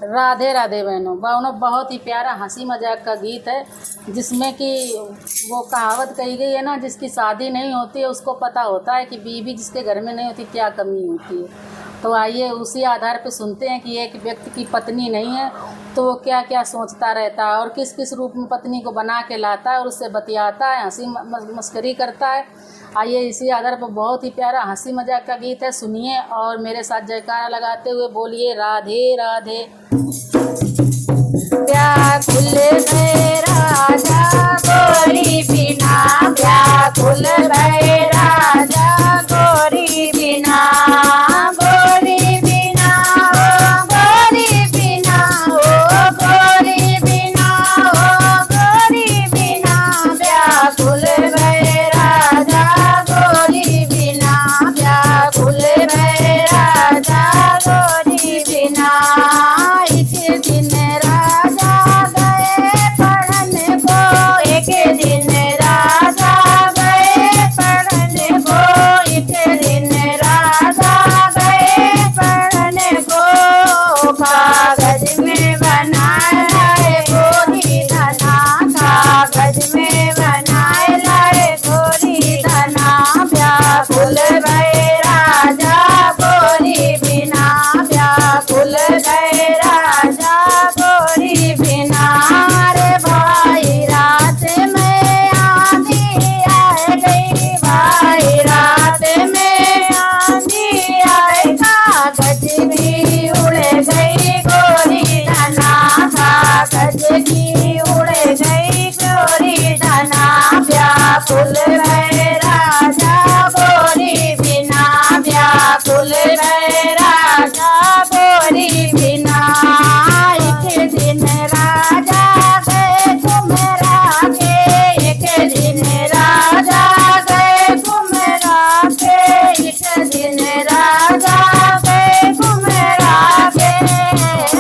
राधे राधे बहनों बहनों, बहुत ही प्यारा हंसी मजाक का गीत है जिसमें कि वो कहावत कही गई है ना, जिसकी शादी नहीं होती है उसको पता होता है कि बीवी जिसके घर में नहीं होती क्या कमी होती है। तो आइए उसी आधार पर सुनते हैं कि एक व्यक्ति की पत्नी नहीं है तो वो क्या क्या सोचता रहता है और किस किस रूप में पत्नी को बना के लाता है और उससे बतियाता है, हंसी मस्करी करता है। आइए इसी आधार पर बहुत ही प्यारा हंसी मजाक का गीत है, सुनिए और मेरे साथ जयकारा लगाते हुए बोलिए राधे राधे। व्याकुल भय राजा गोरी बिना, व्याकुल भय राजा गोरी बिना, गोरी बिना ओ गोरी बिना, ओ गोरी बिना ओ गोरी बिना, व्याकुल भय राजा गोरी बिना, व्याकुल भय राजा गोरी बिना। एक दिन राजा गए पढ़ने को, एक दिन राजा गए पढ़ने को, एक दिन राजा गए पढ़ने को, कागज में बनाए लाए गोरी धना, कागज में बनाए लाए गोरी धना, व्याकुल भय राजा गोरी बिना, व्याकुल भय राजा गोरी बिना। रे भाई रात में आंधी आ गई, भाई रात में आंधी आए, कागज भी उड़ गई गोरी धना, कागज की उड़ गई गोरी धना, व्याकुल भय राजा गोरी बिना, व्याकुल भय राजा गोरी बिना। एक दिन राजा गए घुमरा के, एक दिन राजा गए घुमरा के, एक दिन राजा गए घुमरा के,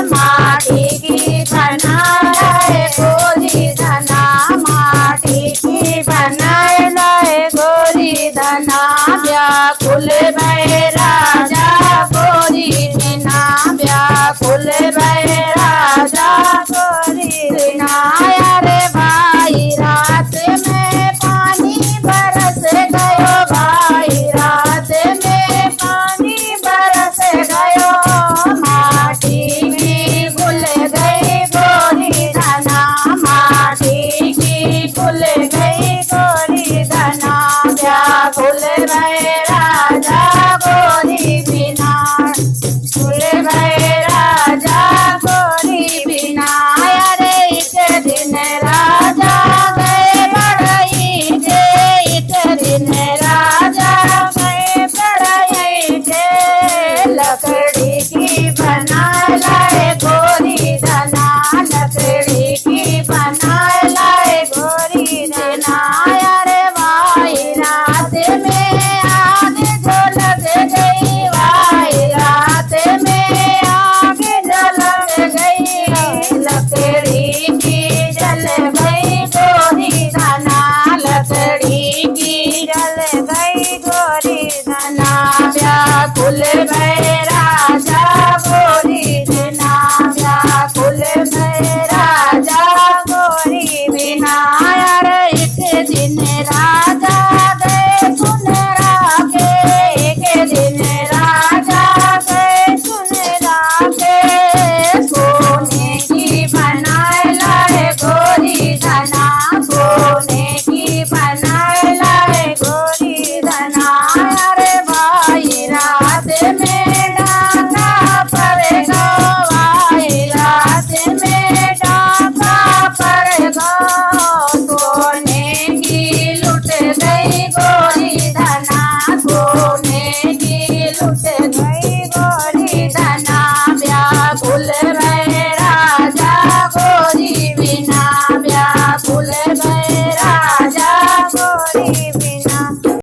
माटी की बनाए गोरी धना, माटी की बनाए लाए गोरी धना, व्याकुल भय राजा गोरी बिना, व्याकुल भय राजा गोरी बिना। अरे भाई रात में पानी बरस गयो, भाई रात में पानी बरस गयो, माटी भी घुल गई गोरी धना, माटी की घुल गई गोरी धना, व्याकुल भय राजा गोरी बिना, कुल भय राजा गोरी बिना। अरे एक दिन राजा गए बढ़ई थे, एक दिन राजा गए बढ़ई थे, लकड़ी की बना लाए गोरी धना, लकड़ी की बना लाए गोरी धना। अरे भाई रात में आग जो लग गई, भाई रात में आग जो लग गई, लकड़ी की जल गई गोरी धना, लकड़ी की जल गई गोरी धना, व्याकुल भय